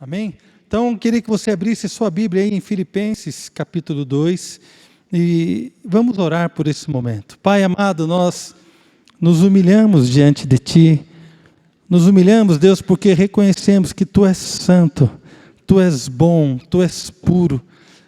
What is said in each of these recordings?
Amém? Então, queria que você abrisse sua Bíblia aí em Filipenses, capítulo 2, e vamos orar por esse momento. Pai amado, nós nos humilhamos diante de Ti, nos humilhamos, Deus, porque reconhecemos que Tu és santo, Tu és bom, Tu és puro.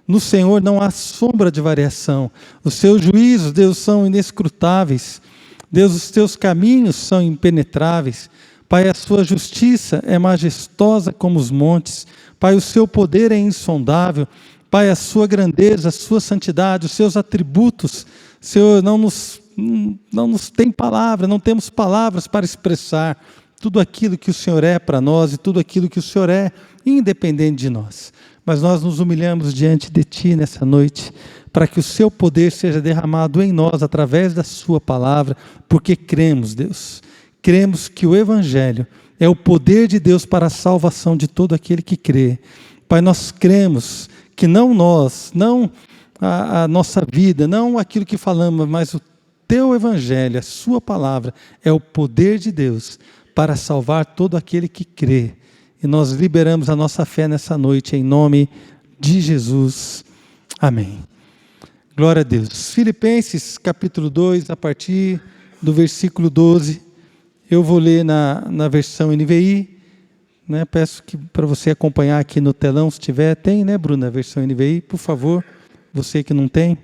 No Senhor não há sombra de variação. Os Seus juízos, Deus, são inescrutáveis. Deus, os Teus caminhos são impenetráveis. Pai, a Sua justiça é majestosa como os montes. Pai, o Seu poder é insondável. Pai, a Sua grandeza, a Sua santidade, os Seus atributos, Senhor, não nos tem palavra, não temos palavras para expressar tudo aquilo que o Senhor é para nós e tudo aquilo que o Senhor é, independente de nós. Mas nós nos humilhamos diante de Ti nessa noite, para que o Seu poder seja derramado em nós através da Sua palavra, porque cremos, Deus, cremos que o Evangelho é o poder de Deus para a salvação de todo aquele que crê. Pai, nós cremos que não nós, não a nossa vida, não aquilo que falamos, mas o Teu Evangelho, a Sua palavra, é o poder de Deus para salvar todo aquele que crê. E nós liberamos a nossa fé nessa noite, em nome de Jesus. Amém. Glória a Deus. Filipenses capítulo 2, a partir do versículo 12, eu vou ler na versão NVI, né? Peço que para você acompanhar aqui no telão, se tiver, tem, né, Bruna, a versão NVI, por favor, você que não tem.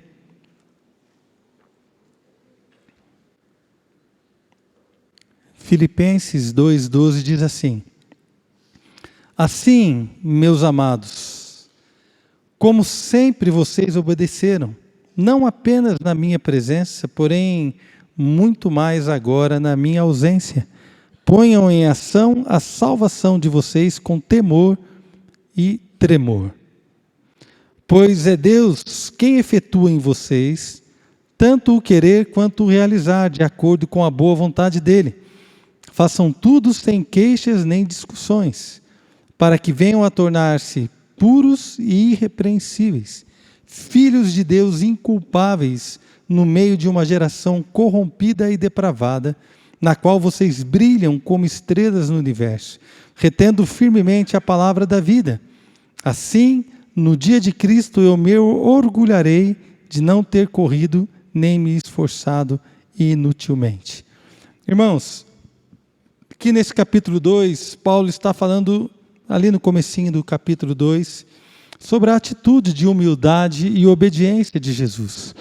Filipenses 2,12 diz assim: assim, meus amados, como sempre vocês obedeceram, não apenas na minha presença, porém muito mais agora na minha ausência, ponham em ação a salvação de vocês com temor e tremor. Pois é Deus quem efetua em vocês tanto o querer quanto o realizar, de acordo com a boa vontade dEle. Façam tudo sem queixas nem discussões, para que venham a tornar-se puros e irrepreensíveis, filhos de Deus inculpáveis no meio de uma geração corrompida e depravada, na qual vocês brilham como estrelas no universo, retendo firmemente a palavra da vida. Assim, no dia de Cristo eu me orgulharei de não ter corrido nem me esforçado inutilmente. Irmãos, aqui nesse capítulo 2, Paulo está falando ali no comecinho do capítulo 2, sobre a atitude de humildade e obediência de Jesus.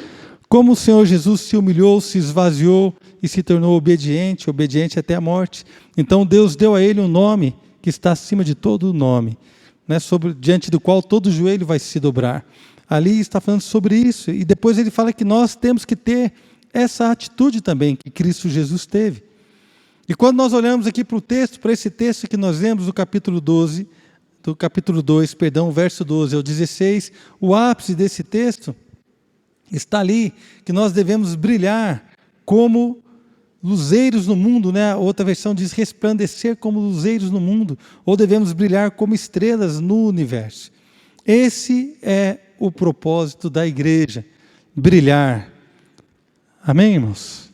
Como o Senhor Jesus se humilhou, se esvaziou e se tornou obediente até a morte. Então Deus deu a ele um nome que está acima de todo nome, né, diante do qual todo joelho vai se dobrar. Ali está falando sobre isso, e depois ele fala que nós temos que ter essa atitude também que Cristo Jesus teve. E quando nós olhamos aqui para o texto, para esse texto que nós lemos do capítulo 2, verso 12 ao 16, o ápice desse texto está ali, que nós devemos brilhar como luzeiros no mundo, né? Outra versão diz resplandecer como luzeiros no mundo, ou devemos brilhar como estrelas no universo. Esse é o propósito da igreja, brilhar. Amém, irmãos?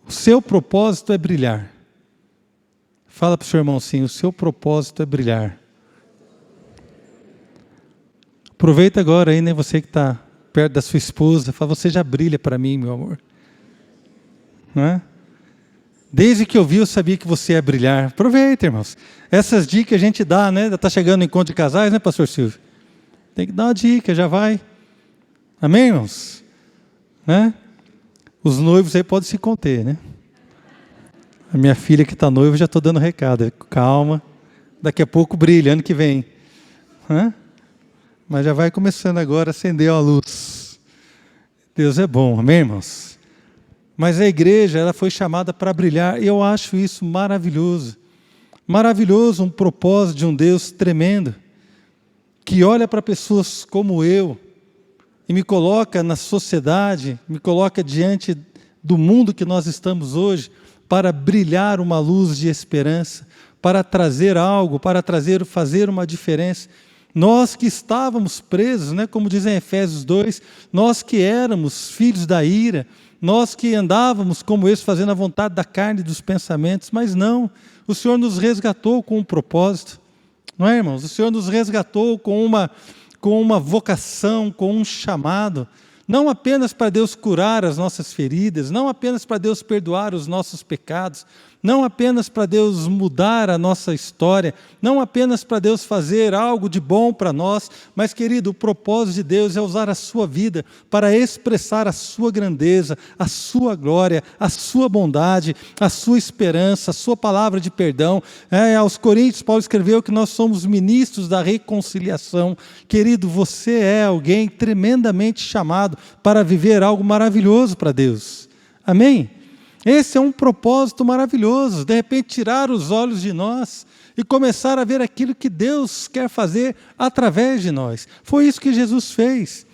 O seu propósito é brilhar. Fala para o seu irmão assim, o seu propósito é brilhar. Aproveita agora aí, né, você que está perto da sua esposa, fala, você já brilha para mim, meu amor. Não é? Desde que eu vi, eu sabia que você ia brilhar. Aproveita, irmãos. Essas dicas a gente dá, né? Está chegando o encontro de casais, né, pastor Silvio? Tem que dar uma dica, já vai. Amém, irmãos? Né? Os noivos aí podem se conter, né? A minha filha que está noiva, já estou dando recado. Calma, daqui a pouco brilha, ano que vem. Hã? Mas já vai começando agora a acender a luz. Deus é bom, amém, irmãos? Mas a igreja, ela foi chamada para brilhar, e eu acho isso maravilhoso. Maravilhoso, um propósito de um Deus tremendo, que olha para pessoas como eu, e me coloca na sociedade, me coloca diante do mundo que nós estamos hoje, para brilhar uma luz de esperança, para trazer algo, fazer uma diferença. Nós que estávamos presos, né, como diz em Efésios 2, nós que éramos filhos da ira, nós que andávamos como eles, fazendo a vontade da carne e dos pensamentos, mas não, o Senhor nos resgatou com um propósito. não é, irmãos? O Senhor nos resgatou com uma vocação, com um chamado, não apenas para Deus curar as nossas feridas, não apenas para Deus perdoar os nossos pecados, não apenas para Deus mudar a nossa história, não apenas para Deus fazer algo de bom para nós, mas, querido, o propósito de Deus é usar a sua vida para expressar a sua grandeza, a sua glória, a sua bondade, a sua esperança, a sua palavra de perdão. Aos Coríntios, Paulo escreveu que nós somos ministros da reconciliação. Querido, você é alguém tremendamente chamado para viver algo maravilhoso para Deus. Amém? Esse é um propósito maravilhoso, de repente tirar os olhos de nós e começar a ver aquilo que Deus quer fazer através de nós. Foi isso que Jesus fez.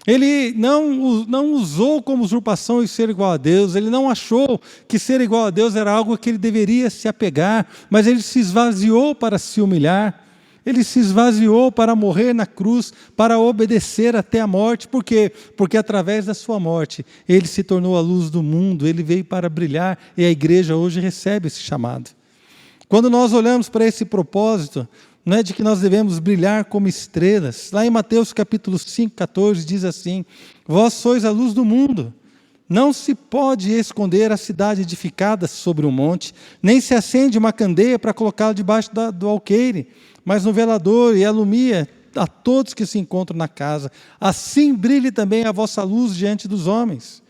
Ele não usou como usurpação ser igual a Deus, ele não achou que ser igual a Deus era algo que ele deveria se apegar, mas ele se esvaziou para se humilhar. Ele se esvaziou para morrer na cruz, para obedecer até a morte. Por quê? Porque através da sua morte, ele se tornou a luz do mundo, ele veio para brilhar, e a igreja hoje recebe esse chamado. Quando nós olhamos para esse propósito, não é de que nós devemos brilhar como estrelas. Lá em Mateus capítulo 5, 14, diz assim: vós sois a luz do mundo. Não se pode esconder a cidade edificada sobre um monte, nem se acende uma candeia para colocá-la debaixo do alqueire, mas no velador, e alumia a todos que se encontram na casa. Assim brilhe também a vossa luz diante dos homens,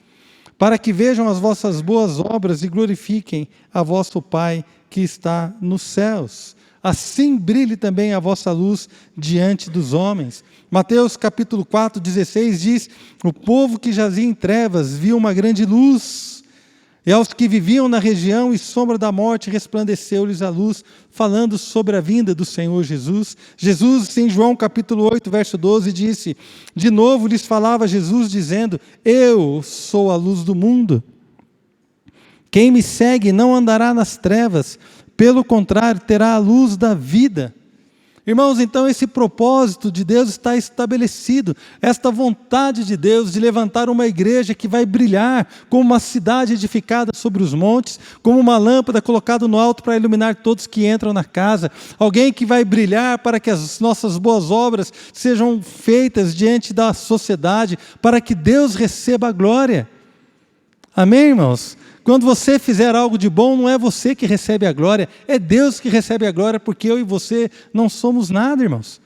para que vejam as vossas boas obras e glorifiquem a vosso Pai que está nos céus. Assim brilhe também a vossa luz diante dos homens. Mateus capítulo 4, 16 diz: o povo que jazia em trevas viu uma grande luz, e aos que viviam na região e sombra da morte resplandeceu-lhes a luz, falando sobre a vinda do Senhor Jesus. Jesus, em João capítulo 8, verso 12, disse, de novo lhes falava Jesus, dizendo: eu sou a luz do mundo. Quem me segue não andará nas trevas, pelo contrário, terá a luz da vida. Irmãos, então esse propósito de Deus está estabelecido, esta vontade de Deus de levantar uma igreja que vai brilhar como uma cidade edificada sobre os montes, como uma lâmpada colocada no alto para iluminar todos que entram na casa, alguém que vai brilhar para que as nossas boas obras sejam feitas diante da sociedade, para que Deus receba a glória. Amém, irmãos? Quando você fizer algo de bom, não é você que recebe a glória, é Deus que recebe a glória, porque eu e você não somos nada, irmãos.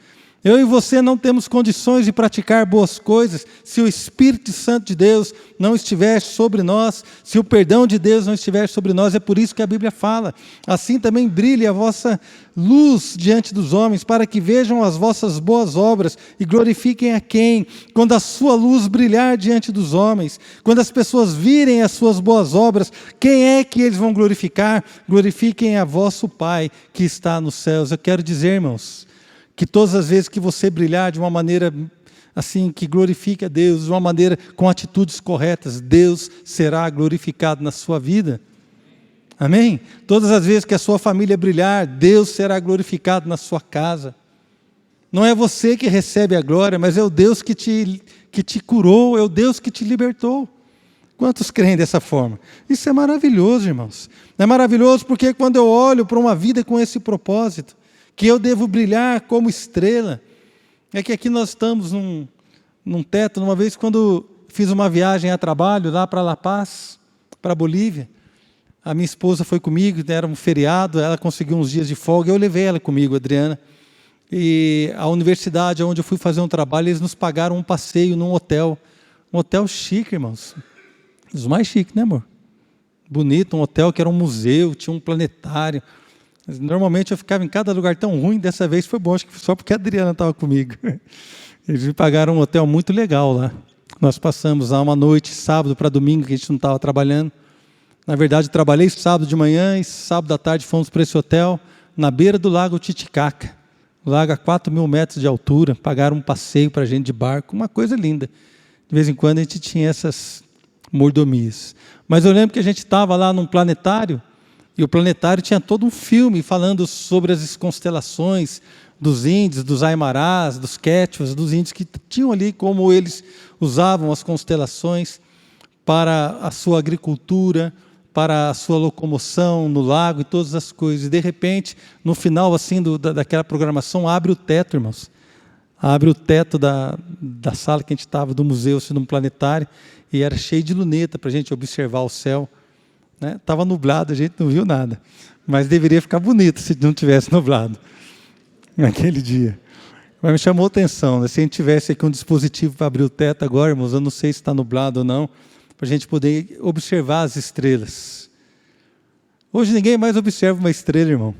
Eu e você não temos condições de praticar boas coisas se o Espírito Santo de Deus não estiver sobre nós, se o perdão de Deus não estiver sobre nós. É por isso que a Bíblia fala: assim também brilhe a vossa luz diante dos homens, para que vejam as vossas boas obras e glorifiquem a quem? Quando a sua luz brilhar diante dos homens, quando as pessoas virem as suas boas obras, quem é que eles vão glorificar? Glorifiquem a vosso Pai que está nos céus. Eu quero dizer, irmãos, que todas as vezes que você brilhar de uma maneira assim, que glorifique a Deus, de uma maneira com atitudes corretas, Deus será glorificado na sua vida. Amém? Todas as vezes que a sua família brilhar, Deus será glorificado na sua casa. Não é você que recebe a glória, mas é o Deus que te curou, é o Deus que te libertou. Quantos creem dessa forma? Isso é maravilhoso, irmãos. É maravilhoso porque quando eu olho para uma vida com esse propósito, que eu devo brilhar como estrela. É que aqui nós estamos num teto. Uma vez quando fiz uma viagem a trabalho lá para La Paz, para a Bolívia, a minha esposa foi comigo, era um feriado, ela conseguiu uns dias de folga, eu levei ela comigo, Adriana, e a universidade onde eu fui fazer um trabalho, eles nos pagaram um passeio num hotel, um hotel chique, irmãos, dos mais chiques, né, amor? Bonito, um hotel que era um museu, tinha um planetário. Normalmente eu ficava em cada lugar tão ruim, dessa vez foi bom, acho que só porque a Adriana estava comigo. Eles me pagaram um hotel muito legal lá. Nós passamos lá uma noite, sábado para domingo, que a gente não estava trabalhando. Na verdade, trabalhei sábado de manhã e sábado à tarde fomos para esse hotel, na beira do lago Titicaca. O lago a 4.000 metros de altura, pagaram um passeio para a gente de barco, uma coisa linda. De vez em quando a gente tinha essas mordomias. Mas eu lembro que a gente estava lá num planetário, e o planetário tinha todo um filme falando sobre as constelações dos índios, dos aimarás, dos quechuas, dos índios que tinham ali, como eles usavam as constelações para a sua agricultura, para a sua locomoção no lago e todas as coisas. E de repente, no final assim daquela programação, abre o teto, irmãos. Abre o teto da sala que a gente estava, do museu, assim, no planetário, e era cheio de luneta para a gente observar o céu. Estava nublado, a gente não viu nada. Mas deveria ficar bonito se não tivesse nublado naquele dia. Mas me chamou a atenção, né? Se a gente tivesse aqui um dispositivo para abrir o teto agora, irmãos, eu não sei se está nublado ou não, para a gente poder observar as estrelas. Hoje ninguém mais observa uma estrela, irmão.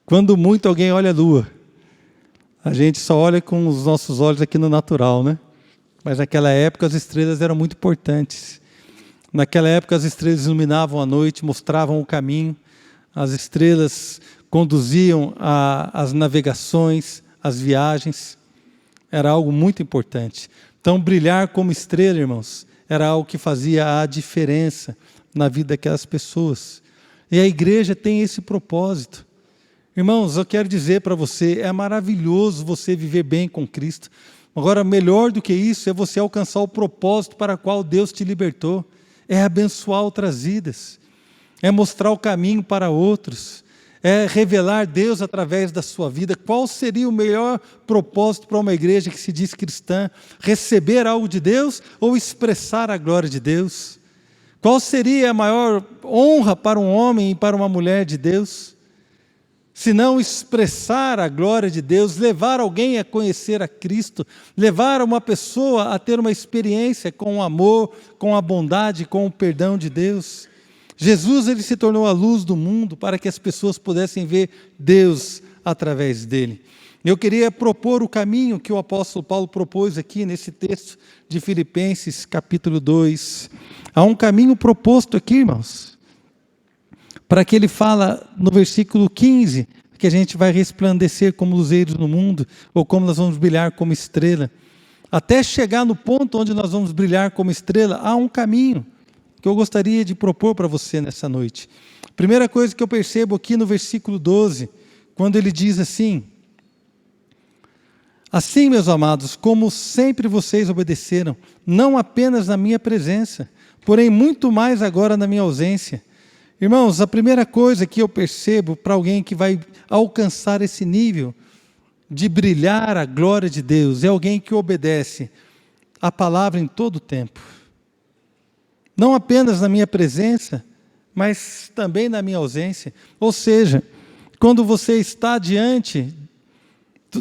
Quando muito alguém olha a lua. A gente só olha com os nossos olhos aqui no natural, né? Mas naquela época as estrelas eram muito importantes. Naquela época as estrelas iluminavam a noite, mostravam o caminho. As estrelas conduziam as navegações, as viagens. Era algo muito importante. Então brilhar como estrela, irmãos, era algo que fazia a diferença na vida daquelas pessoas. E a igreja tem esse propósito. Irmãos, eu quero dizer para você, é maravilhoso você viver bem com Cristo. Agora, melhor do que isso é você alcançar o propósito para o qual Deus te libertou. É abençoar outras vidas. É mostrar o caminho para outros. É revelar Deus através da sua vida. Qual seria o melhor propósito para uma igreja que se diz cristã? Receber algo de Deus ou expressar a glória de Deus? Qual seria a maior honra para um homem e para uma mulher de Deus? Se não expressar a glória de Deus, levar alguém a conhecer a Cristo, levar uma pessoa a ter uma experiência com o amor, com a bondade, com o perdão de Deus. Jesus, ele se tornou a luz do mundo para que as pessoas pudessem ver Deus através dele. Eu queria propor o caminho que o apóstolo Paulo propôs aqui nesse texto de Filipenses capítulo 2. Há um caminho proposto aqui, irmãos, para que ele fala no versículo 15, que a gente vai resplandecer como luzeiros no mundo, ou como nós vamos brilhar como estrela. Até chegar no ponto onde nós vamos brilhar como estrela, há um caminho que eu gostaria de propor para você nessa noite. Primeira coisa que eu percebo aqui no versículo 12, quando ele diz assim: assim, meus amados, como sempre vocês obedeceram, não apenas na minha presença, porém muito mais agora na minha ausência. Irmãos, a primeira coisa que eu percebo para alguém que vai alcançar esse nível de brilhar a glória de Deus, é alguém que obedece a palavra em todo o tempo. Não apenas na minha presença, mas também na minha ausência. Ou seja, quando você está diante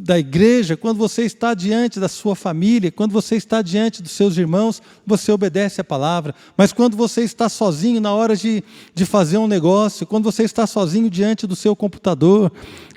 da igreja, quando você está diante da sua família, quando você está diante dos seus irmãos, você obedece a palavra. Mas quando você está sozinho na hora de fazer um negócio, quando você está sozinho diante do seu computador,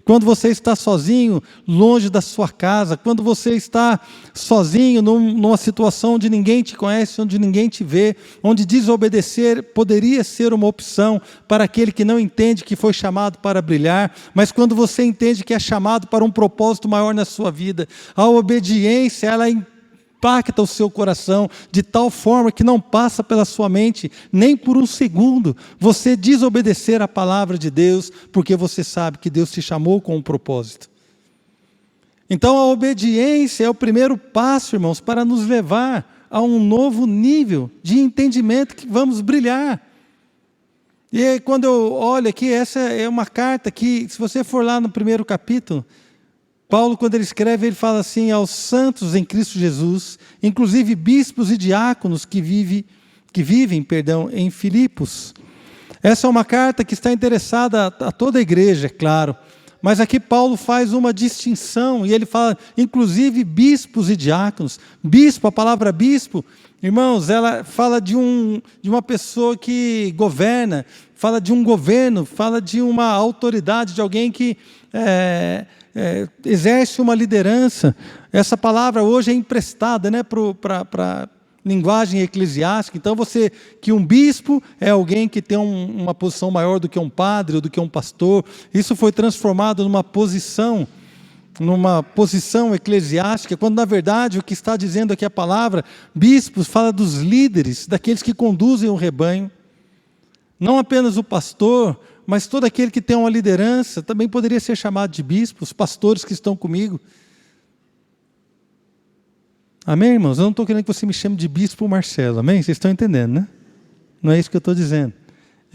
quando você está sozinho longe da sua casa, quando você está sozinho numa situação onde ninguém te conhece, onde ninguém te vê, onde desobedecer poderia ser uma opção para aquele que não entende que foi chamado para brilhar, mas quando você entende que é chamado para um propósito maior na sua vida, a obediência, ela impacta o seu coração de tal forma que não passa pela sua mente nem por um segundo você desobedecer a palavra de Deus, porque você sabe que Deus te chamou com um propósito. Então a obediência é o primeiro passo, irmãos, para nos levar a um novo nível de entendimento que vamos brilhar. E aí, quando eu olho aqui, essa é uma carta que, se você for lá no primeiro capítulo, Paulo, quando ele escreve, ele fala assim: aos santos em Cristo Jesus, inclusive bispos e diáconos que vivem em Filipos. Essa é uma carta que está interessada a toda a igreja, é claro. Mas aqui Paulo faz uma distinção, e ele fala, inclusive bispos e diáconos. Bispo, a palavra bispo, irmãos, ela fala de uma pessoa que governa, fala de um governo, fala de uma autoridade, de alguém que exerce uma liderança. Essa palavra hoje é emprestada, né, para linguagem eclesiástica. Então que um bispo é alguém que tem uma posição maior do que um padre ou do que um pastor. Isso foi transformado numa posição eclesiástica, quando na verdade o que está dizendo aqui a palavra, bispos, fala dos líderes, daqueles que conduzem o rebanho. Não apenas o pastor, mas todo aquele que tem uma liderança também poderia ser chamado de bispo, os pastores que estão comigo. Amém, irmãos? Eu não estou querendo que você me chame de bispo Marcelo, amém? Vocês estão entendendo, né? Não é isso que eu estou dizendo.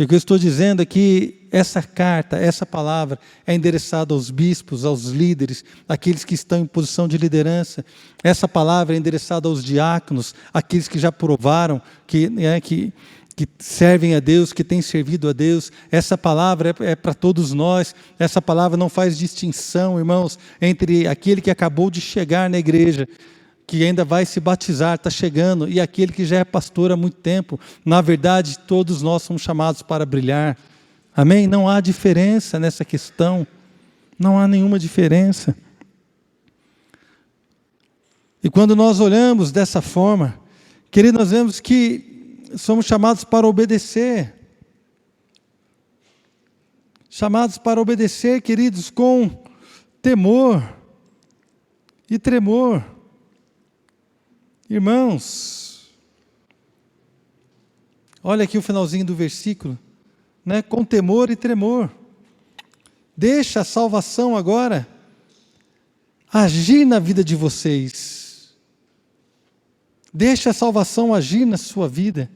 E o que eu estou dizendo é que essa carta, essa palavra é endereçada aos bispos, aos líderes, aqueles que estão em posição de liderança. Essa palavra é endereçada aos diáconos, aqueles que já provaram que servem a Deus, que têm servido a Deus. Essa palavra é para todos nós. Essa palavra não faz distinção, irmãos, entre aquele que acabou de chegar na igreja, que ainda vai se batizar, está chegando, e aquele que já é pastor há muito tempo. Na verdade, todos nós somos chamados para brilhar. Amém? Não há diferença nessa questão. Não há nenhuma diferença. E quando nós olhamos dessa forma, querido, nós vemos que somos chamados para obedecer. Chamados para obedecer, queridos, com temor e tremor. Irmãos, olha aqui o finalzinho do versículo, né? Com temor e tremor. Deixa a salvação agora agir na vida de vocês. Deixa a salvação agir na sua vida.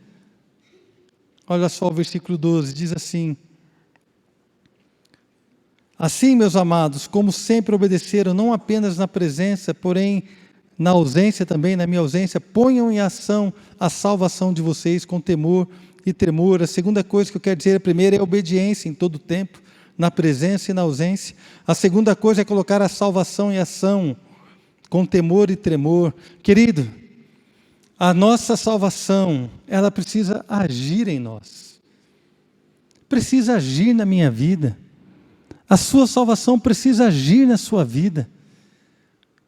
Olha só o versículo 12, diz assim: assim, meus amados, como sempre obedeceram, não apenas na presença, porém na ausência também, na minha ausência, ponham em ação a salvação de vocês com temor e tremor. A segunda coisa que eu quero dizer, a primeira é obediência em todo tempo, na presença e na ausência. A segunda coisa é colocar a salvação em ação, com temor e tremor. Querido, a nossa salvação, ela precisa agir em nós. Precisa agir na minha vida. A sua salvação precisa agir na sua vida.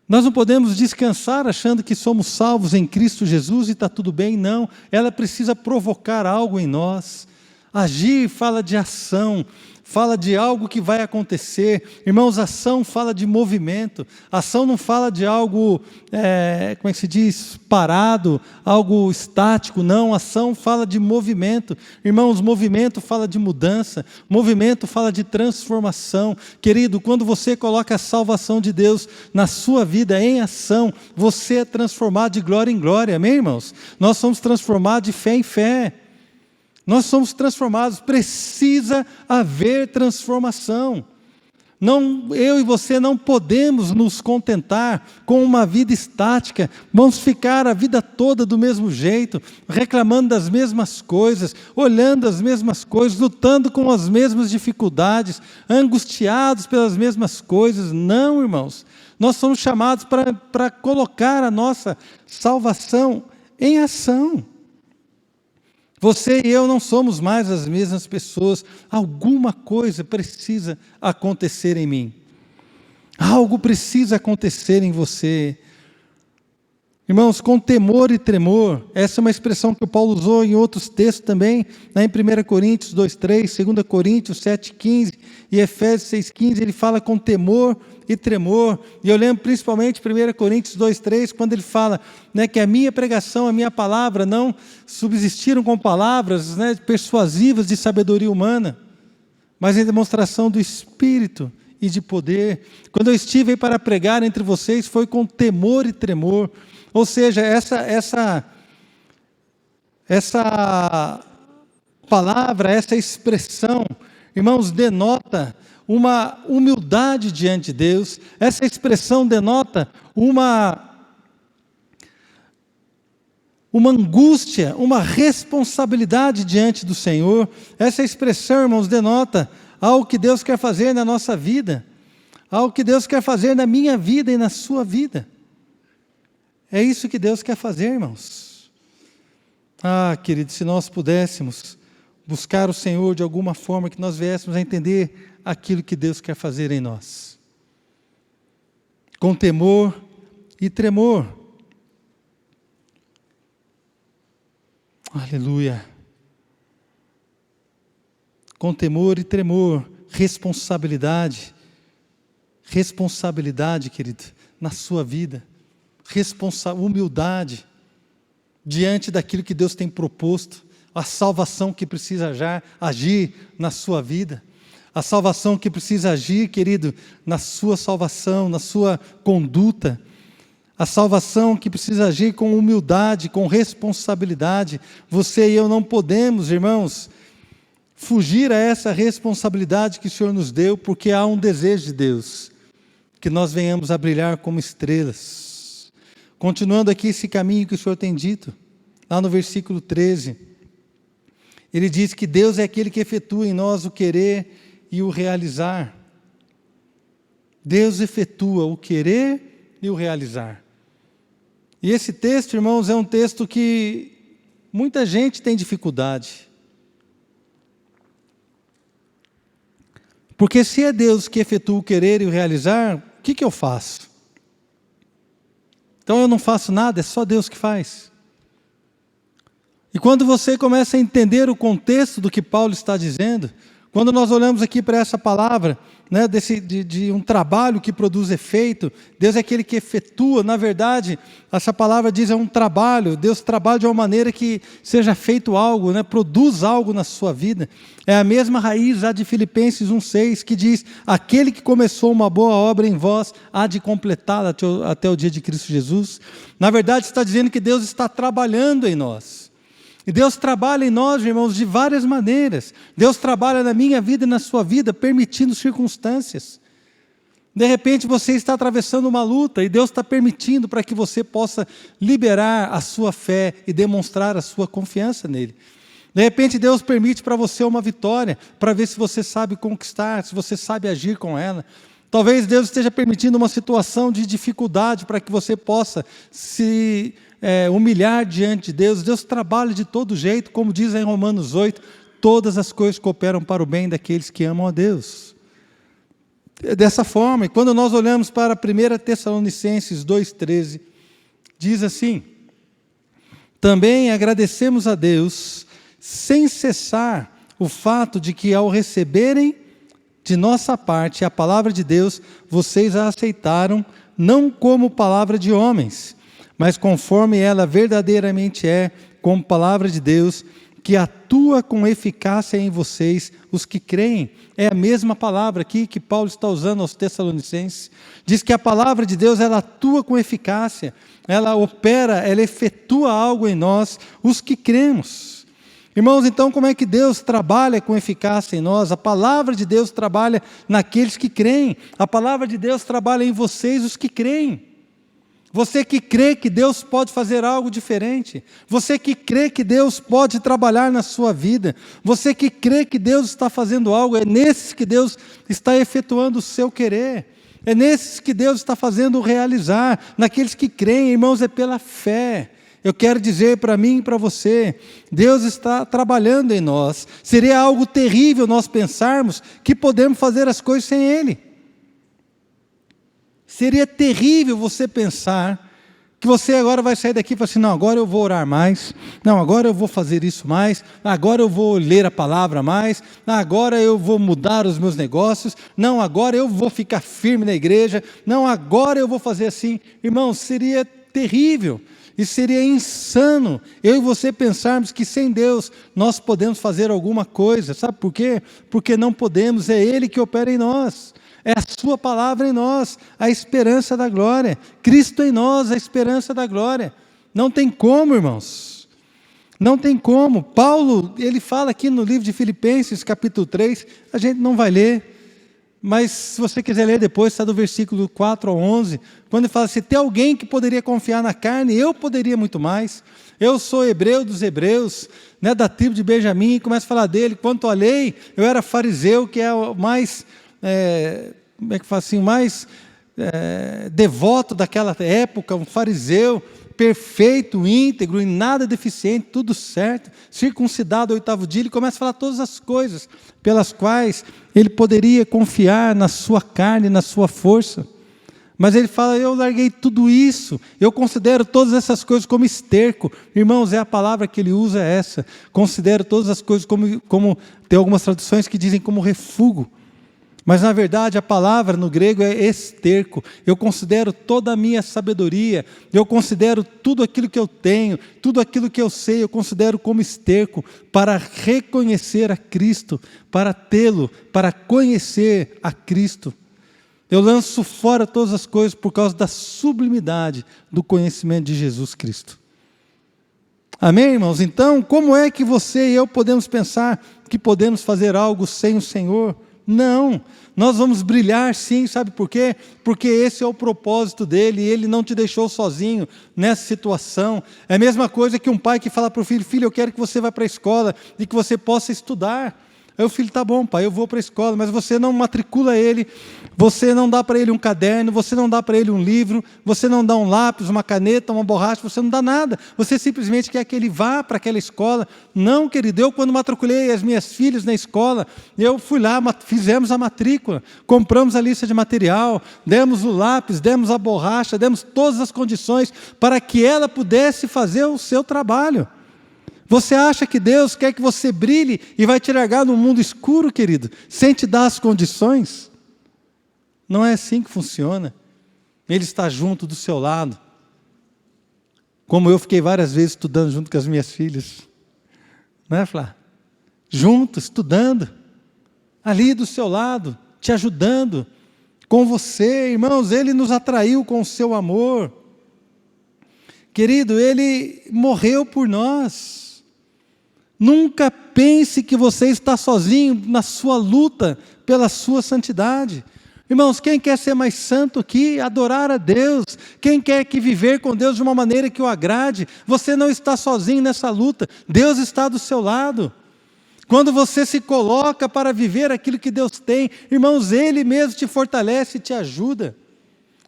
Nós não podemos descansar achando que somos salvos em Cristo Jesus e está tudo bem, não. Ela precisa provocar algo em nós. Agir fala de ação, fala de algo que vai acontecer. Irmãos, ação fala de movimento. Ação não fala de algo, como é que se diz, parado, algo estático, não. Ação fala de movimento. Irmãos, movimento fala de mudança, movimento fala de transformação. Querido, quando você coloca a salvação de Deus na sua vida em ação, você é transformado de glória em glória, amém, irmãos? Nós somos transformados de fé em fé. Nós somos transformados, precisa haver transformação. Não, eu e você não podemos nos contentar com uma vida estática, vamos ficar a vida toda do mesmo jeito, reclamando das mesmas coisas, olhando as mesmas coisas, lutando com as mesmas dificuldades, angustiados pelas mesmas coisas. Não, irmãos, nós somos chamados para colocar a nossa salvação em ação. Você e eu não somos mais as mesmas pessoas. Alguma coisa precisa acontecer em mim. Algo precisa acontecer em você. Irmãos, com temor e tremor, essa é uma expressão que o Paulo usou em outros textos também, né, em 1 Coríntios 2,3, 2 Coríntios 7,15 e Efésios 6,15, ele fala com temor e tremor. E eu lembro principalmente 1 Coríntios 2,3, quando ele fala, né, que a minha pregação, a minha palavra não subsistiram com palavras, né, persuasivas de sabedoria humana, mas em demonstração do Espírito e de poder. Quando eu estive aí para pregar entre vocês, foi com temor e tremor. Ou seja, essa palavra, essa expressão, irmãos, denota uma humildade diante de Deus. Essa expressão denota uma angústia, uma responsabilidade diante do Senhor. Essa expressão, irmãos, denota algo que Deus quer fazer na nossa vida, algo que Deus quer fazer na minha vida e na sua vida. É isso que Deus quer fazer, irmãos. Ah, queridos, se nós pudéssemos buscar o Senhor de alguma forma, que nós viéssemos a entender aquilo que Deus quer fazer em nós. Com temor e tremor. Aleluia. Com temor e tremor. Responsabilidade. Responsabilidade, querido, na sua vida. Humildade diante daquilo que Deus tem proposto, a salvação que precisa agir na sua vida, a salvação que precisa agir, querido, na sua salvação, na sua conduta, a salvação que precisa agir com humildade, com responsabilidade. Você e eu não podemos, irmãos, fugir a essa responsabilidade que o Senhor nos deu, porque há um desejo de Deus, que nós venhamos a brilhar como estrelas. Continuando aqui esse caminho que o Senhor tem dito, lá no versículo 13, ele diz que Deus é aquele que efetua em nós o querer e o realizar. Deus efetua o querer e o realizar. E esse texto, irmãos, é um texto que muita gente tem dificuldade. Porque se é Deus que efetua o querer e o realizar, o que eu faço? Então eu não faço nada, é só Deus que faz. E quando você começa a entender o contexto do que Paulo está dizendo, quando nós olhamos aqui para essa palavra, né, de um trabalho que produz efeito, Deus é aquele que efetua. Na verdade, essa palavra diz é um trabalho, Deus trabalha de uma maneira que seja feito algo, né, produz algo na sua vida. É a mesma raiz lá de Filipenses 1,6, que diz, aquele que começou uma boa obra em vós, há de completá-la até o dia de Cristo Jesus. Na verdade, está dizendo que Deus está trabalhando em nós. E Deus trabalha em nós, irmãos, de várias maneiras. Deus trabalha na minha vida e na sua vida, permitindo circunstâncias. De repente você está atravessando uma luta e Deus está permitindo para que você possa liberar a sua fé e demonstrar a sua confiança nele. De repente Deus permite para você uma vitória, para ver se você sabe conquistar, se você sabe agir com ela. Talvez Deus esteja permitindo uma situação de dificuldade para que você possa se humilhar diante de Deus. Deus trabalha de todo jeito, como diz em Romanos 8, todas as coisas cooperam para o bem daqueles que amam a Deus. Dessa forma, e quando nós olhamos para 1 Tessalonicenses 2,13, diz assim, também agradecemos a Deus, sem cessar o fato de que ao receberem de nossa parte a palavra de Deus, vocês a aceitaram, não como palavra de homens, mas conforme ela verdadeiramente é, como palavra de Deus, que atua com eficácia em vocês, os que creem. É a mesma palavra aqui que Paulo está usando aos Tessalonicenses. Diz que a palavra de Deus, ela atua com eficácia, ela opera, ela efetua algo em nós, os que cremos. Irmãos, então como é que Deus trabalha com eficácia em nós? A palavra de Deus trabalha naqueles que creem. A palavra de Deus trabalha em vocês, os que creem. Você que crê que Deus pode fazer algo diferente. Você que crê que Deus pode trabalhar na sua vida. Você que crê que Deus está fazendo algo. É nesses que Deus está efetuando o seu querer. É nesses que Deus está fazendo realizar. Naqueles que creem, irmãos, é pela fé. Eu quero dizer para mim e para você, Deus está trabalhando em nós. Seria algo terrível nós pensarmos que podemos fazer as coisas sem Ele. Seria terrível você pensar que você agora vai sair daqui e falar assim, não, agora eu vou orar mais, não, agora eu vou fazer isso mais, agora eu vou ler a palavra mais, agora eu vou mudar os meus negócios, não, agora eu vou ficar firme na igreja, não, agora eu vou fazer assim. Irmão, seria terrível. E seria insano eu e você pensarmos que sem Deus nós podemos fazer alguma coisa. Sabe por quê? Porque não podemos, é Ele que opera em nós. É a sua palavra em nós, a esperança da glória. Cristo em nós, a esperança da glória. Não tem como, irmãos. Não tem como. Paulo, ele fala aqui no livro de Filipenses, capítulo 3, a gente não vai ler, mas se você quiser ler depois, está do versículo 4 ao 11, quando ele fala, se tem alguém que poderia confiar na carne, eu poderia muito mais. Eu sou hebreu dos hebreus, né, da tribo de Benjamim, e começa a falar dele. Quanto à lei, eu era fariseu, que é o mais, como é que fala assim, mais devoto daquela época, um fariseu, perfeito, íntegro, em nada deficiente, tudo certo, circuncidado ao 8º dia. Ele começa a falar todas as coisas pelas quais ele poderia confiar na sua carne, na sua força. Mas ele fala, eu larguei tudo isso, eu considero todas essas coisas como esterco. Irmãos, a palavra que ele usa é essa. Considero todas as coisas como tem algumas traduções que dizem como refúgio. Mas na verdade a palavra no grego é esterco. Eu considero toda a minha sabedoria, eu considero tudo aquilo que eu tenho, tudo aquilo que eu sei, eu considero como esterco para reconhecer a Cristo, para tê-lo, para conhecer a Cristo. Eu lanço fora todas as coisas por causa da sublimidade do conhecimento de Jesus Cristo. Amém, irmãos? Então, como é que você e eu podemos pensar que podemos fazer algo sem o Senhor? Não, nós vamos brilhar sim, sabe por quê? Porque esse é o propósito dele, e ele não te deixou sozinho nessa situação. É a mesma coisa que um pai que fala para o filho: filho, eu quero que você vá para a escola e que você possa estudar. Aí o filho: tá bom, pai, eu vou para a escola, mas você não matricula ele, você não dá para ele um caderno, você não dá para ele um livro, você não dá um lápis, uma caneta, uma borracha, você não dá nada, você simplesmente quer que ele vá para aquela escola. Não, querido, eu quando matriculei as minhas filhas na escola, eu fui lá, fizemos a matrícula, compramos a lista de material, demos o lápis, demos a borracha, demos todas as condições para que ela pudesse fazer o seu trabalho. Você acha que Deus quer que você brilhe e vai te largar no mundo escuro, querido, sem te dar as condições? Não é assim que funciona. Ele está junto do seu lado. Como eu fiquei várias vezes estudando junto com as minhas filhas. Não é, Flá? Junto, estudando. Ali do seu lado, te ajudando. Com você, irmãos, Ele nos atraiu com o seu amor. Querido, Ele morreu por nós. Nunca pense que você está sozinho na sua luta pela sua santidade. Irmãos, quem quer ser mais santo aqui, adorar a Deus, quem quer que viver com Deus de uma maneira que o agrade, você não está sozinho nessa luta, Deus está do seu lado. Quando você se coloca para viver aquilo que Deus tem, irmãos, Ele mesmo te fortalece e te ajuda.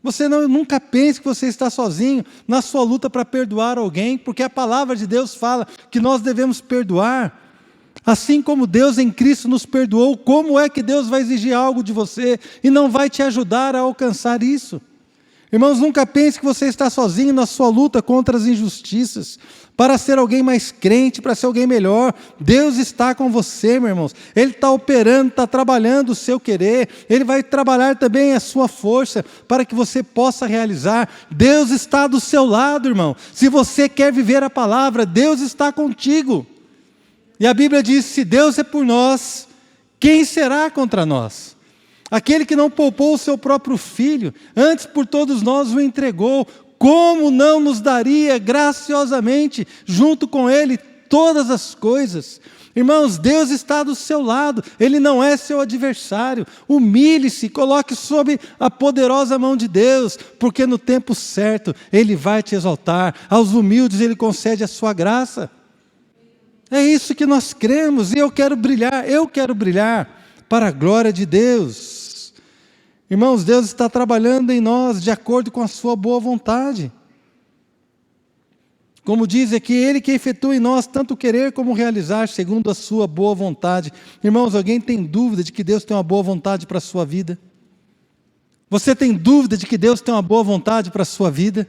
Você nunca pense que você está sozinho na sua luta para perdoar alguém, porque a palavra de Deus fala que nós devemos perdoar. Assim como Deus em Cristo nos perdoou, como é que Deus vai exigir algo de você e não vai te ajudar a alcançar isso? Irmãos, nunca pense que você está sozinho na sua luta contra as injustiças, para ser alguém mais crente, para ser alguém melhor. Deus está com você, meus irmãos. Ele está operando, está trabalhando o seu querer. Ele vai trabalhar também a sua força, para que você possa realizar. Deus está do seu lado, irmão. Se você quer viver a palavra, Deus está contigo. E a Bíblia diz: se Deus é por nós, quem será contra nós? Aquele que não poupou o seu próprio filho, antes por todos nós o entregou, como não nos daria graciosamente, junto com Ele, todas as coisas? Irmãos, Deus está do seu lado, Ele não é seu adversário. Humilhe-se, coloque sob a poderosa mão de Deus, porque no tempo certo Ele vai te exaltar, aos humildes Ele concede a sua graça. É isso que nós cremos, e eu quero brilhar para a glória de Deus. Irmãos, Deus está trabalhando em nós de acordo com a sua boa vontade. Como diz aqui, Ele que efetua em nós tanto querer como realizar segundo a sua boa vontade. Irmãos, alguém tem dúvida de que Deus tem uma boa vontade para a sua vida? Você tem dúvida de que Deus tem uma boa vontade para a sua vida?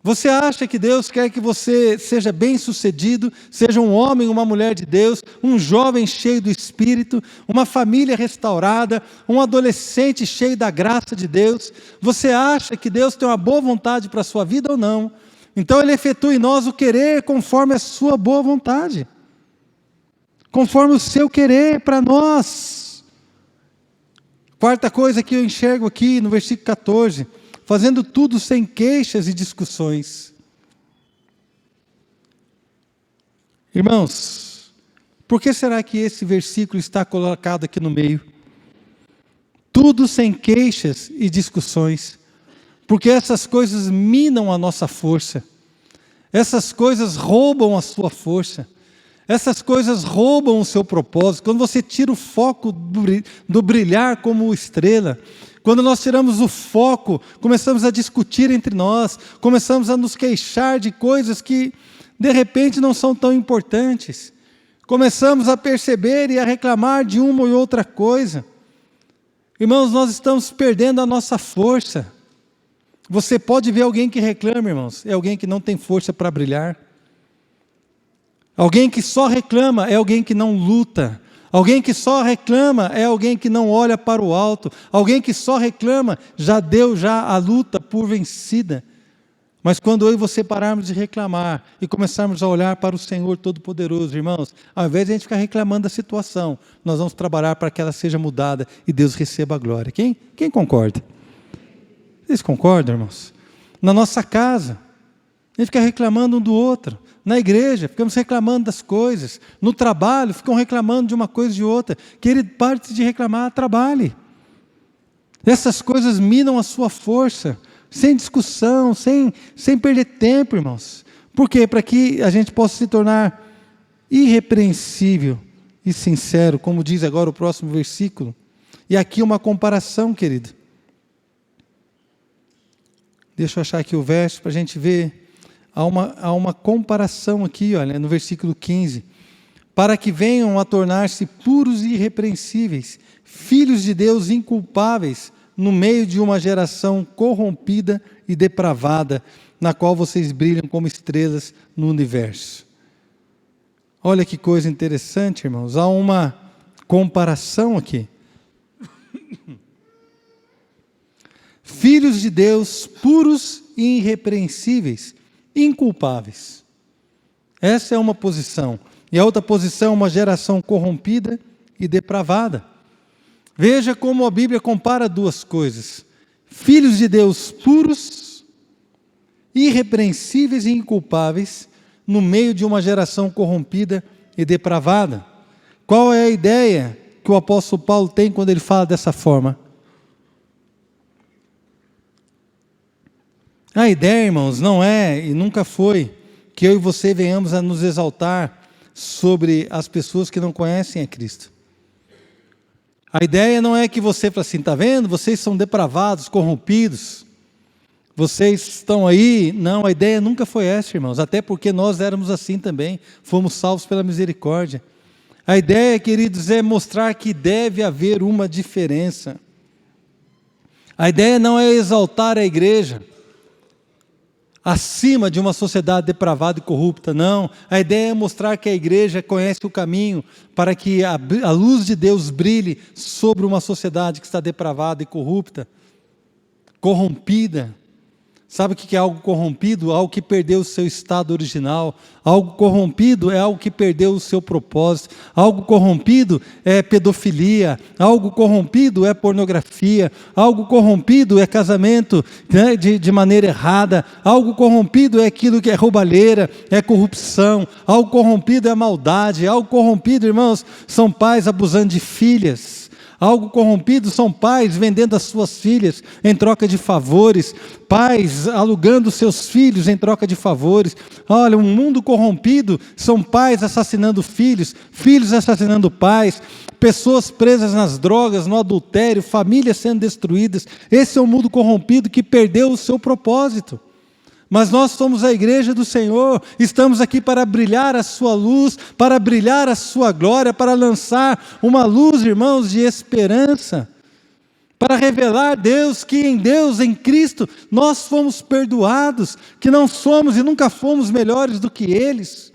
Você acha que Deus quer que você seja bem-sucedido, seja um homem, uma mulher de Deus, um jovem cheio do Espírito, uma família restaurada, um adolescente cheio da graça de Deus? Você acha que Deus tem uma boa vontade para a sua vida ou não? Então Ele efetua em nós o querer conforme a sua boa vontade, conforme o seu querer para nós. Quarta coisa que eu enxergo aqui no versículo 14... fazendo tudo sem queixas e discussões. Irmãos, por que será que esse versículo está colocado aqui no meio? Tudo sem queixas e discussões, porque essas coisas minam a nossa força, essas coisas roubam a sua força, essas coisas roubam o seu propósito. Quando você tira o foco do brilhar como estrela, quando nós tiramos o foco, começamos a discutir entre nós, começamos a nos queixar de coisas que de repente não são tão importantes, começamos a perceber e a reclamar de uma ou outra coisa. Irmãos, nós estamos perdendo a nossa força. Você pode ver alguém que reclama, irmãos, é alguém que não tem força para brilhar. Alguém que só reclama é alguém que não luta. Alguém que só reclama é alguém que não olha para o alto. Alguém que só reclama já deu a luta por vencida. Mas quando eu e você pararmos de reclamar e começarmos a olhar para o Senhor Todo-Poderoso, irmãos, ao invés de a gente ficar reclamando da situação, nós vamos trabalhar para que ela seja mudada e Deus receba a glória. Quem concorda? Vocês concordam, irmãos? Na nossa casa, A gente fica reclamando um do outro. Na igreja, ficamos reclamando das coisas. No trabalho, ficam reclamando de uma coisa e de outra. Querido, pare de reclamar, trabalhe. Essas coisas minam a sua força, sem discussão, sem perder tempo, irmãos. Por quê? Para que a gente possa se tornar irrepreensível e sincero, como diz agora o próximo versículo. E aqui uma comparação, querido. Deixa eu achar aqui o verso para a gente ver. Há uma comparação aqui, olha, no versículo 15. Para que venham a tornar-se puros e irrepreensíveis, filhos de Deus inculpáveis, no meio de uma geração corrompida e depravada, na qual vocês brilham como estrelas no universo. Olha que coisa interessante, irmãos. Há uma comparação aqui. Filhos de Deus puros e irrepreensíveis, inculpáveis. Essa é uma posição. E a outra posição é uma geração corrompida e depravada. Veja como a Bíblia compara duas coisas. Filhos de Deus puros, irrepreensíveis e inculpáveis, no meio de uma geração corrompida e depravada. Qual é a ideia que o apóstolo Paulo tem quando ele fala dessa forma? A ideia, irmãos, não é e nunca foi que eu e você venhamos a nos exaltar sobre as pessoas que não conhecem a Cristo. A ideia não é que você fale assim, está vendo? Vocês são depravados, corrompidos, vocês estão aí. Não, a ideia nunca foi essa, irmãos, até porque nós éramos assim também, fomos salvos pela misericórdia. A ideia, queridos, é mostrar que deve haver uma diferença. A ideia não é exaltar a igreja acima de uma sociedade depravada e corrupta, não. A ideia é mostrar que a igreja conhece o caminho para que a luz de Deus brilhe sobre uma sociedade que está depravada e corrupta, corrompida. Sabe o que é algo corrompido? Algo que perdeu o seu estado original. Algo corrompido é algo que perdeu o seu propósito. Algo corrompido é pedofilia. Algo corrompido é pornografia. Algo corrompido é casamento, né, de maneira errada. Algo corrompido é aquilo que é roubalheira, é corrupção. Algo corrompido é maldade. Algo corrompido, irmãos, são pais abusando de filhas. Algo corrompido são pais vendendo as suas filhas em troca de favores, pais alugando seus filhos em troca de favores. Olha, um mundo corrompido são pais assassinando filhos, filhos assassinando pais, pessoas presas nas drogas, no adultério, famílias sendo destruídas. Esse é um mundo corrompido que perdeu o seu propósito. Mas nós somos a igreja do Senhor, estamos aqui para brilhar a sua luz, para brilhar a sua glória, para lançar uma luz, irmãos, de esperança, para revelar Deus, que em Deus, em Cristo, nós fomos perdoados, que não somos e nunca fomos melhores do que eles.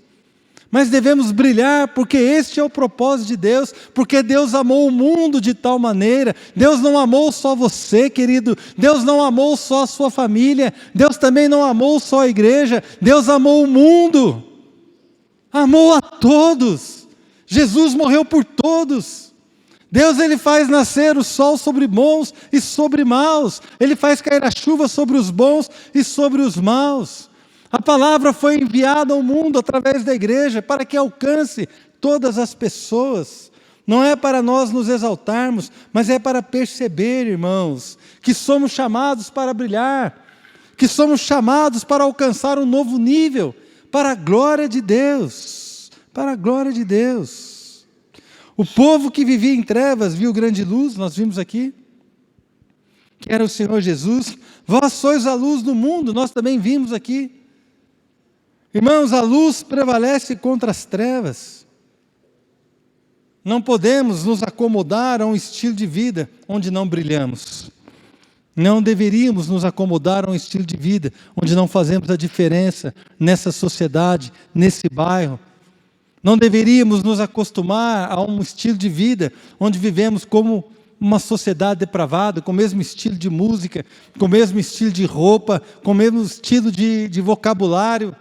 Mas devemos brilhar, porque este é o propósito de Deus, porque Deus amou o mundo de tal maneira. Deus não amou só você, querido, Deus não amou só a sua família, Deus também não amou só a igreja, Deus amou o mundo, amou a todos. Jesus morreu por todos. Deus, Ele faz nascer o sol sobre bons e sobre maus, Ele faz cair a chuva sobre os bons e sobre os maus. A palavra foi enviada ao mundo através da igreja para que alcance todas as pessoas. Não é para nós nos exaltarmos, mas é para perceber, irmãos, que somos chamados para brilhar, que somos chamados para alcançar um novo nível, para a glória de Deus, para a glória de Deus. O povo que vivia em trevas viu grande luz, nós vimos aqui, que era o Senhor Jesus. Vós sois a luz do mundo, nós também vimos aqui. Irmãos, a luz prevalece contra as trevas. Não podemos nos acomodar a um estilo de vida onde não brilhamos. Não deveríamos nos acomodar a um estilo de vida onde não fazemos a diferença nessa sociedade, nesse bairro. Não deveríamos nos acostumar a um estilo de vida onde vivemos como uma sociedade depravada, com o mesmo estilo de música, com o mesmo estilo de roupa, com o mesmo estilo de vocabulário,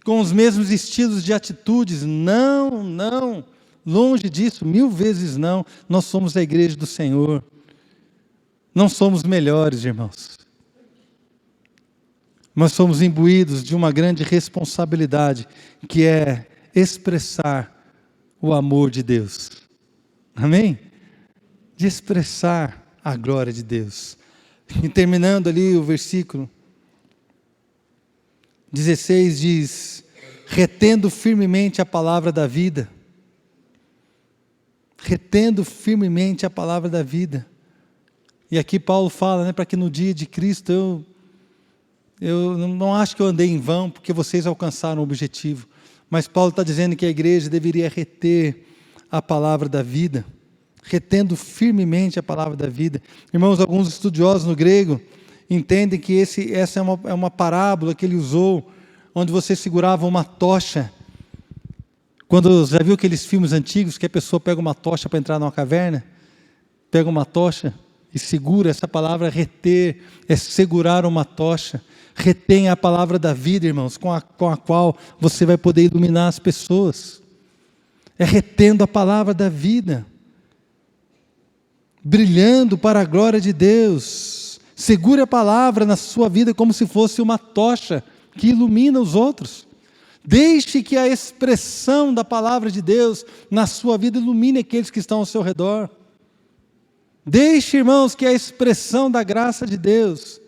com os mesmos estilos de atitudes. Não, não, longe disso, 1000 vezes não. Nós somos a igreja do Senhor, não somos melhores, irmãos, nós somos imbuídos de uma grande responsabilidade, que é expressar o amor de Deus. Amém? De expressar a glória de Deus. E terminando ali o versículo 16 diz: retendo firmemente a palavra da vida. Retendo firmemente a palavra da vida. E aqui Paulo fala, para que no dia de Cristo eu não acho que eu andei em vão, porque vocês alcançaram o objetivo. Mas Paulo está dizendo que a igreja deveria reter a palavra da vida, retendo firmemente a palavra da vida. Irmãos, alguns estudiosos no grego entendem que essa é uma parábola que ele usou, onde você segurava uma tocha. Quando já viu aqueles filmes antigos que a pessoa pega uma tocha para entrar numa caverna? Pega uma tocha e segura. Essa palavra reter é segurar uma tocha. Retém a palavra da vida, irmãos, com a qual você vai poder iluminar as pessoas. É retendo a palavra da vida, brilhando para a glória de Deus. Segure a palavra na sua vida como se fosse uma tocha que ilumina os outros. Deixe que a expressão da palavra de Deus na sua vida ilumine aqueles que estão ao seu redor. Deixe, irmãos, que a expressão da graça de Deus,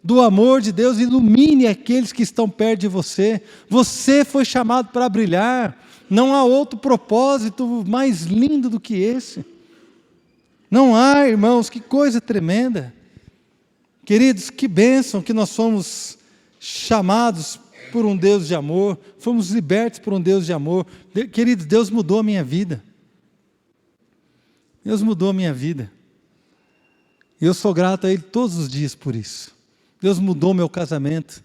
do amor de Deus, ilumine aqueles que estão perto de você. Você foi chamado para brilhar. Não há outro propósito mais lindo do que esse. Não há, irmãos, que coisa tremenda. Queridos, que bênção que nós somos chamados por um Deus de amor, fomos libertos por um Deus de amor. Queridos, Deus mudou a minha vida. Deus mudou a minha vida. Eu sou grato a Ele todos os dias por isso. Deus mudou meu casamento.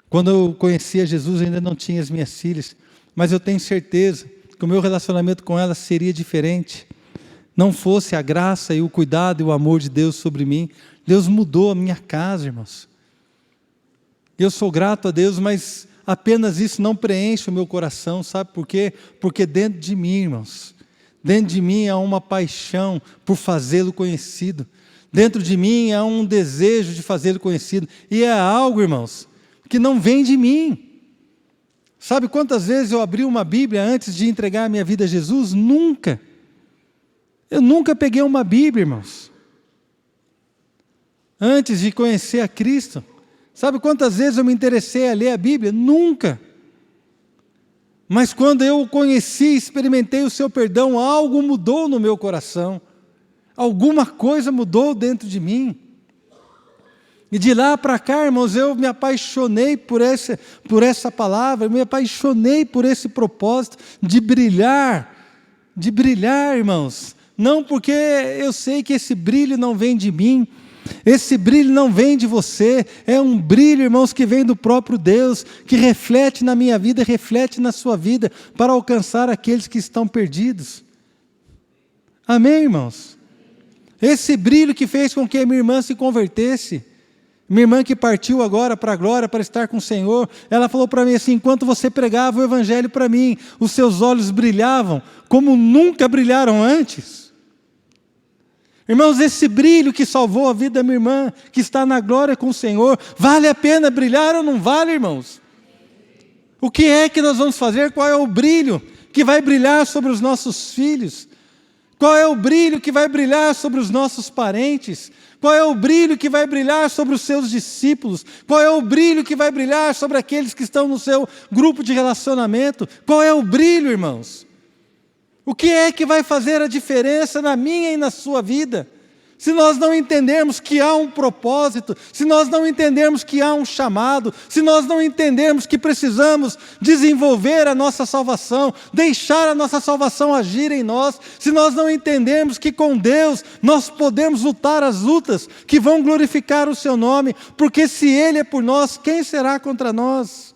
Quando eu conhecia Jesus, eu ainda não tinha as minhas filhas, mas eu tenho certeza que o meu relacionamento com elas seria diferente. Não fosse a graça e o cuidado e o amor de Deus sobre mim. Deus mudou a minha casa, irmãos. Eu sou grato a Deus, mas apenas isso não preenche o meu coração, sabe por quê? Porque dentro de mim, irmãos, dentro de mim há uma paixão por fazê-lo conhecido. Dentro de mim há um desejo de fazê-lo conhecido. E é algo, irmãos, que não vem de mim. Sabe quantas vezes eu abri uma Bíblia antes de entregar a minha vida a Jesus? Nunca. Eu nunca peguei uma Bíblia, irmãos, antes de conhecer a Cristo. Sabe quantas vezes eu me interessei a ler a Bíblia? Nunca. Mas quando eu o conheci, experimentei o seu perdão, algo mudou no meu coração. Alguma coisa mudou dentro de mim. E de lá para cá, irmãos, eu me apaixonei por essa palavra, eu me apaixonei por esse propósito de brilhar, irmãos. Não porque eu sei que esse brilho não vem de mim, esse brilho não vem de você, é um brilho, irmãos, que vem do próprio Deus, que reflete na minha vida, reflete na sua vida, para alcançar aqueles que estão perdidos. Amém, irmãos? Esse brilho que fez com que a minha irmã se convertesse, minha irmã que partiu agora para a glória, para estar com o Senhor, ela falou para mim assim: enquanto você pregava o Evangelho para mim, os seus olhos brilhavam como nunca brilharam antes. Irmãos, esse brilho que salvou a vida da minha irmã, que está na glória com o Senhor, vale a pena brilhar ou não vale, irmãos? O que é que nós vamos fazer? Qual é o brilho que vai brilhar sobre os nossos filhos? Qual é o brilho que vai brilhar sobre os nossos parentes? Qual é o brilho que vai brilhar sobre os seus discípulos? Qual é o brilho que vai brilhar sobre aqueles que estão no seu grupo de relacionamento? Qual é o brilho, irmãos? O que é que vai fazer a diferença na minha e na sua vida? Se nós não entendermos que há um propósito, se nós não entendermos que há um chamado, se nós não entendermos que precisamos desenvolver a nossa salvação, deixar a nossa salvação agir em nós, se nós não entendermos que com Deus nós podemos lutar as lutas que vão glorificar o seu nome, porque se Ele é por nós, quem será contra nós?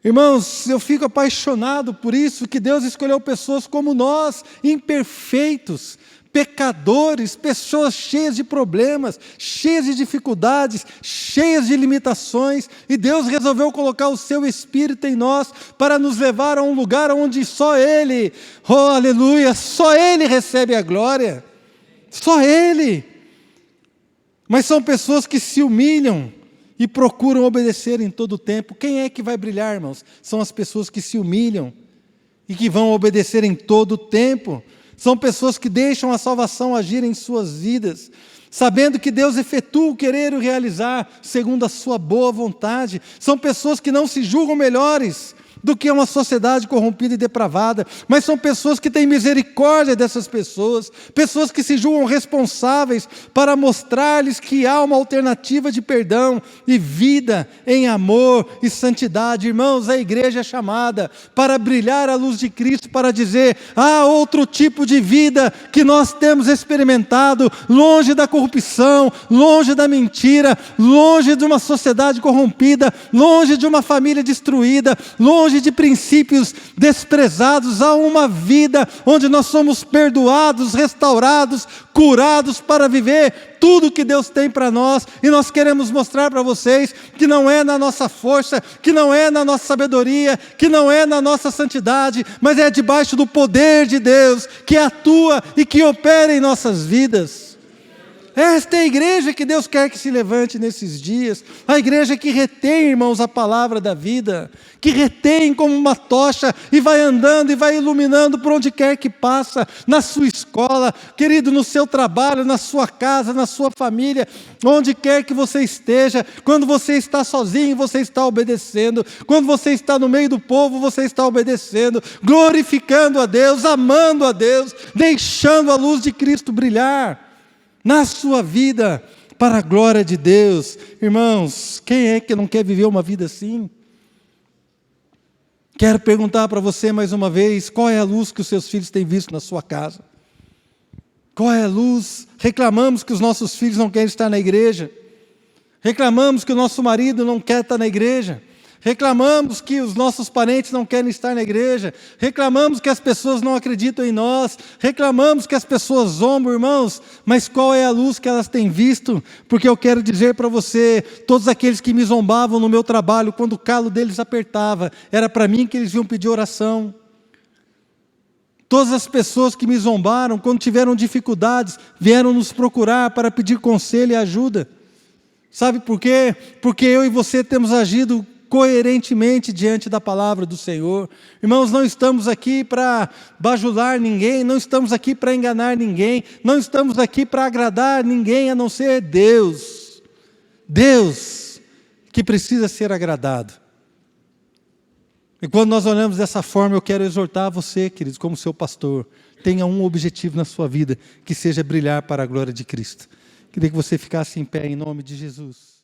Irmãos, eu fico apaixonado por isso, que Deus escolheu pessoas como nós, imperfeitos, pecadores, pessoas cheias de problemas, cheias de dificuldades, cheias de limitações, e Deus resolveu colocar o seu Espírito em nós, para nos levar a um lugar onde só Ele, oh aleluia, só Ele recebe a glória, só Ele. Mas são pessoas que se humilham e procuram obedecer em todo o tempo. Quem é que vai brilhar, irmãos? São as pessoas que se humilham e que vão obedecer em todo o tempo. São pessoas que deixam a salvação agir em suas vidas, sabendo que Deus efetua o querer e o realizar segundo a sua boa vontade. São pessoas que não se julgam melhores do que uma sociedade corrompida e depravada, mas são pessoas que têm misericórdia dessas pessoas, pessoas que se julgam responsáveis para mostrar-lhes que há uma alternativa de perdão e vida em amor e santidade. Irmãos, a igreja é chamada para brilhar a luz de Cristo, para dizer: há outro tipo de vida que nós temos experimentado, longe da corrupção, longe da mentira, longe de uma sociedade corrompida, longe de uma família destruída, longe de princípios desprezados. Há uma vida onde nós somos perdoados, restaurados, curados para viver tudo que Deus tem para nós, e nós queremos mostrar para vocês que não é na nossa força, que não é na nossa sabedoria, que não é na nossa santidade, mas é debaixo do poder de Deus que atua e que opera em nossas vidas. Esta é a igreja que Deus quer que se levante nesses dias, a igreja que retém, irmãos, a palavra da vida, que retém como uma tocha e vai andando e vai iluminando por onde quer que passa, na sua escola, querido, no seu trabalho, na sua casa, na sua família, onde quer que você esteja. Quando você está sozinho, você está obedecendo; quando você está no meio do povo, você está obedecendo, glorificando a Deus, amando a Deus, deixando a luz de Cristo brilhar na sua vida, para a glória de Deus. Irmãos, quem é que não quer viver uma vida assim? Quero perguntar para você mais uma vez: qual é a luz que os seus filhos têm visto na sua casa? Qual é a luz? Reclamamos que os nossos filhos não querem estar na igreja, reclamamos que o nosso marido não quer estar na igreja, reclamamos que os nossos parentes não querem estar na igreja, reclamamos que as pessoas não acreditam em nós, reclamamos que as pessoas zombam, irmãos, mas qual é a luz que elas têm visto? Porque eu quero dizer para você: todos aqueles que me zombavam no meu trabalho, quando o calo deles apertava, era para mim que eles iam pedir oração. Todas as pessoas que me zombaram, quando tiveram dificuldades, vieram nos procurar para pedir conselho e ajuda. Sabe por quê? Porque eu e você temos agido coerentemente diante da palavra do Senhor. Irmãos, não estamos aqui para bajular ninguém, não estamos aqui para enganar ninguém, não estamos aqui para agradar ninguém a não ser Deus. Deus que precisa ser agradado. E quando nós olhamos dessa forma, eu quero exortar você, queridos, como seu pastor: tenha um objetivo na sua vida, que seja brilhar para a glória de Cristo. Queria que você ficasse em pé em nome de Jesus.